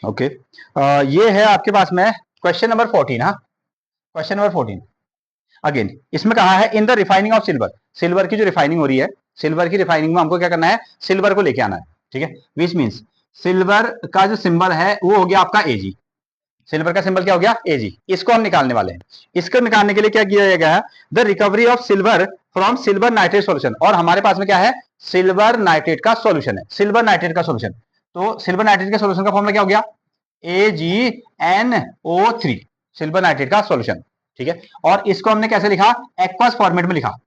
Okay ये है आपके पास में क्वेश्चन नंबर 14। हाँ, क्वेश्चन नंबर 14 अगेन इसमें कहा है in the refining of silver, silver की जो रिफाइनिंग हो रही है, सिल्वर की रिफाइनिंग में हमको क्या करना है, सिल्वर को लेके आना है। ठीक है, विच मीन्स सिल्वर का जो सिंबल है वो हो गया आपका एजी। सिल्वर का सिंबल क्या हो गया, एजी। इसको हम निकालने वाले हैं। इसको निकालने के लिए क्या किया गया है, the recovery of silver from silver nitrate solution. और हमारे पास में क्या है, सिल्वर नाइट्रेट का सॉल्यूशन है, सिल्वर नाइट्रेट का सॉल्यूशन। तो सिल्वर नाइट्रेट के सॉल्यूशन का फॉर्मूला क्या हो गया, AgNO3, सिल्वर नाइट्रेट का सॉल्यूशन। ठीक है, और इसको हमने कैसे लिखा, एक्वस फॉर्मेट में लिखा।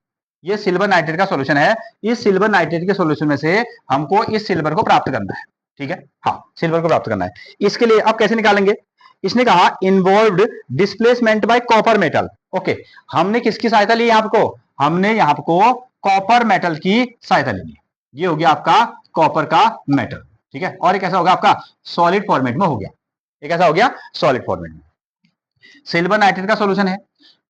ये सिल्वर नाइट्रेट का सॉल्यूशन है। इस सिल्वर नाइट्रेट के सॉल्यूशन में से हमको इस सिल्वर को प्राप्त करना है। ठीक है, हाँ, सिल्वर को प्राप्त करना है। इसके लिए अब कैसे निकालेंगे, इसने कहा involved displacement bye copper metal. Okay, हमने किसकी सहायता ली यहाँ को, हमने यहाँ को कॉपर मेटल की सहायता ली। ये हो गया आपका कॉपर का मेटल। ठीक है, और ये कैसा होगा आपका, सॉलिड फॉर्मेट में हो गया। ये कैसा हो गया, सॉलिड फॉर्मेट में। सिल्वर नाइट्रेट का सॉल्यूशन है,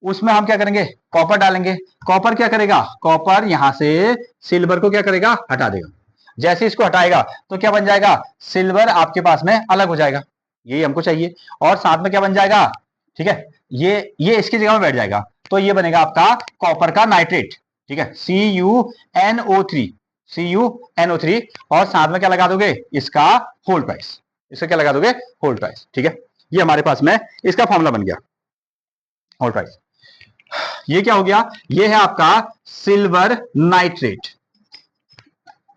उसमें हम क्या करेंगे, कॉपर डालेंगे। कॉपर क्या करेगा, कॉपर यहां से सिल्वर को क्या करेगा, हटा देगा। जैसे इसको हटाएगा तो क्या बन जाएगा, सिल्वर आपके पास में अलग हो जाएगा, यही हमको चाहिए। और साथ में क्या बन जाएगा, ठीक है, ये इसकी जगह में बैठ जाएगा, तो ये बनेगा आपका कॉपर का नाइट्रेट। ठीक है, CuNO3, CuNO3, और साथ में क्या लगा दोगे, इसका होल प्राइस, इसका क्या लगा दोगे, होल प्राइस। ठीक है, ये हमारे पास में इसका फॉर्मूला बन गया, होल प्राइस। ये क्या हो गया, ये है आपका सिल्वर नाइट्रेट,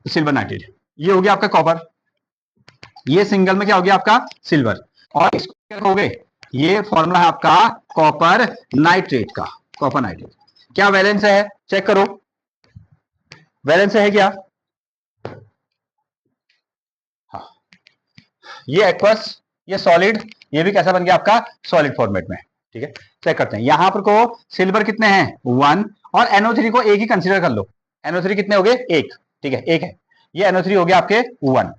सिल्वर नाइट्रेट। ये हो गया आपका कॉपर, ये सिंगल में क्या हो गया आपका सिल्वर, और इसको क्या कहोगे, ये फॉर्मूला है आपका कॉपर नाइट्रेट का, कॉपर नाइट्रेट। क्या वैलेंस है, चेक करो, वैलेंस है क्या, हाँ, ये एक्वस, ये सॉलिड, ये भी कैसा बन गया आपका, सॉलिड फॉर्मेट में। ठीक है, चेक करते हैं। यहां पर को सिल्वर कितने हैं, 1, और NO3 को एक ही कंसीडर कर लो। NO3 कितने हो गए, एक। ठीक है, एक है, ये NO3 हो गया आपके 1।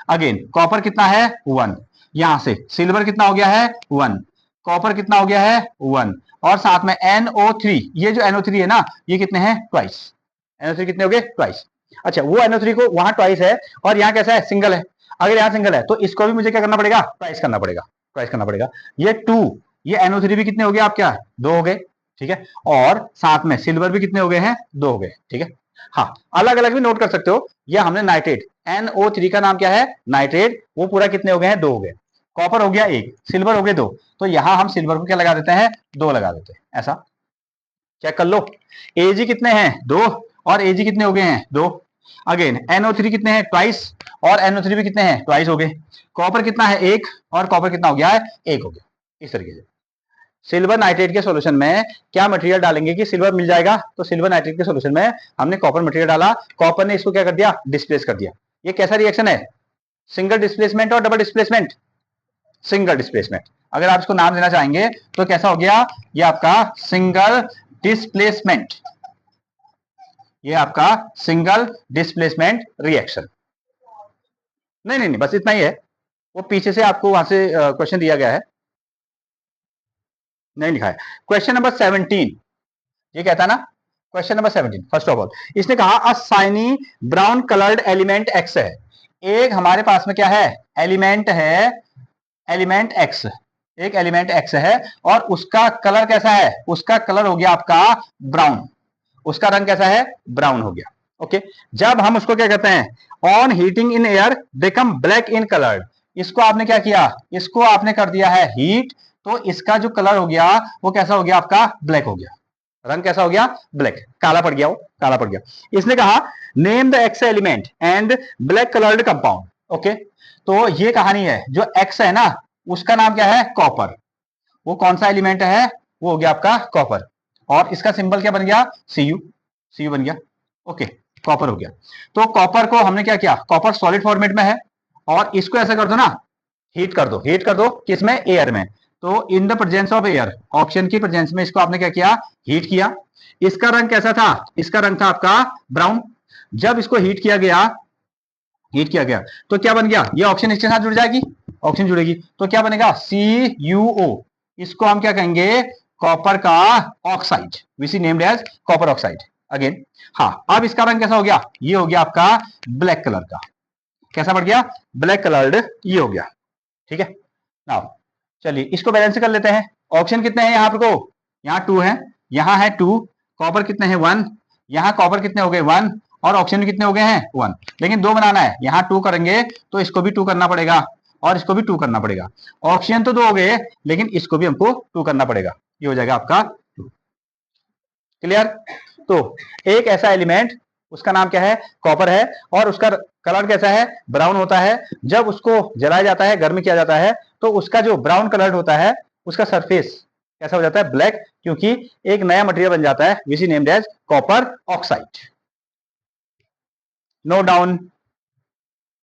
अगेन कॉपर कितना है, 1। यहां से सिल्वर कितना हो गया है, 1। कॉपर कितना हो गया है, 1। और साथ में NO3, ये जो NO3 है ना, ये कितने हैं, ट्वाइस। NO3 कितने हो गए, ट्वाइस। अच्छा, वो NO3 को वहां ट्वाइस है और यहाँ कैसा है, सिंगल है। अगर यहाँ सिंगल है तो इसको भी मुझे क्या करना पड़ेगा, ट्वाइस करना पड़ेगा, ट्वाइस करना पड़ेगा। ये 2, ये NO3 भी कितने हो गए आप, क्या 2 हो गए। ठीक है, और साथ में सिल्वर भी कितने हो गए हैं, 2 हो गए। ठीक है, हाँ, अलग अलग भी नोट कर सकते हो। ये हमने नाइट्रेट, NO3 का नाम क्या है, नाइट्रेट, वो पूरा कितने हो गए हैं, 2 हो गए। कॉपर हो गया 1, सिल्वर हो गए 2, तो यहां हम सिल्वर को क्या लगा देते हैं, 2 लगा देते हैं, ऐसा चेक कर लो। Ag कितने हैं, 2, और Ag कितने हो गए हैं, 2। अगेन NO3 कितने हैं, ट्वाइस, और NO3 भी कितने हैं, ट्वाइस हो गए। कॉपर कितना है, 1, और कॉपर कितना हो गया है, 1 हो गया। इस तरीके से सिल्वर नाइट्रेट के सॉल्यूशन में क्या मटेरियल डालेंगे कि सिल्वर मिल जाएगा, तो सिल्वर नाइट्रेट के सॉल्यूशन में हमने कॉपर मटेरियल डाला, कॉपर ने इसको क्या कर दिया, डिस्प्लेस कर दिया। ये कैसा रिएक्शन है, सिंगल डिस्प्लेसमेंट और डबल डिस्प्लेसमेंट, सिंगल डिस्प्लेसमेंट। अगर आप इसको नाम देना चाहेंगे तो कैसा हो गया, ये आपका सिंगल डिस्प्लेसमेंट, ये आपका सिंगल डिस्प्लेसमेंट रिएक्शन। नहीं नहीं नहीं, बस इतना ही है, वो पीछे से आपको वहां से क्वेश्चन दिया गया है, नहीं लिखा है। क्वेश्चन नंबर 17, ये कहता है ना, question number 17, first of all इसने कहा अ shiny brown coloured element x है। एक हमारे पास में क्या है, एलिमेंट है, एलिमेंट एक्स, एक एलिमेंट एक्स है, और उसका कलर कैसा है, उसका कलर हो गया आपका ब्राउन, उसका रंग कैसा है, ब्राउन हो गया। ओके, जब हम उसको क्या कहते हैं, on heating in air become black in colour. इसको आपने क्या किया, इसको आपने कर दिया है हीट, तो इसका जो कलर हो गया वो कैसा हो गया आपका, ब्लैक हो गया, रंग कैसा हो गया, ब्लैक, काला पड़ गया, वो काला पड़ गया। इसने कहा name the x element and black coloured compound. Okay, तो ये कहानी है, जो एक्स है ना, उसका नाम क्या है, कॉपर। वो कौन सा एलिमेंट है, वो हो गया आपका कॉपर, और इसका सिंबल क्या बन गया, Cu, Cu बन गया। ओके, कॉपर हो गया। तो कॉपर को हमने क्या किया, कॉपर सॉलिड फॉर्मेट में है, और इसको ऐसा कर दो ना, हीट कर दो, हीट कर दो किसमें, एयर में। तो in the presence of air, option की प्रेजेंस में इसको आपने क्या किया, हीट किया। इसका रंग कैसा था, इसका रंग था आपका ब्राउन। जब इसको हीट किया गया, हीट किया गया तो क्या बन गया, ये ऑप्शन इसके साथ जुड़ जाएगी, ऑप्शन जुड़ेगी तो क्या बनेगा, CuO। इसको हम क्या कहेंगे, कॉपर का oxide, which is named as copper oxide. Again, हाँ, अब इसका रंग कैसा हो गया, ये हो गया आपका ब्लैक कलर का, कैसा बढ़ गया, ब्लैक कलर्ड, ये हो गया। ठीक है नाउ चलिए इसको बैलेंस कर लेते हैं। ऑप्शन कितने हैं यहाँ पर को, यहाँ 2 है, यहाँ है 2, कॉपर कितने हैं 1, यहाँ कॉपर कितने हो गए 1 और ऑप्शन कितने हो गए हैं 1। लेकिन 2 बनाना है, यहाँ 2 करेंगे तो इसको भी 2 करना पड़ेगा और इसको भी 2 करना पड़ेगा। ऑप्शन तो 2 हो गए लेकिन इसको भी हमको 2 करना पड़ेगा, ये हो जाएगा आपका 2। क्लियर। तो एक ऐसा एलिमेंट उसका नाम क्या है कॉपर है और उसका कलर कैसा है ब्राउन होता है। जब उसको जलाया जाता है गर्म किया जाता है तो उसका जो ब्राउन कलर होता है उसका सरफेस कैसा हो जाता है ब्लैक, क्योंकि एक नया मटेरियल बन जाता है which is named as copper oxide. Note down.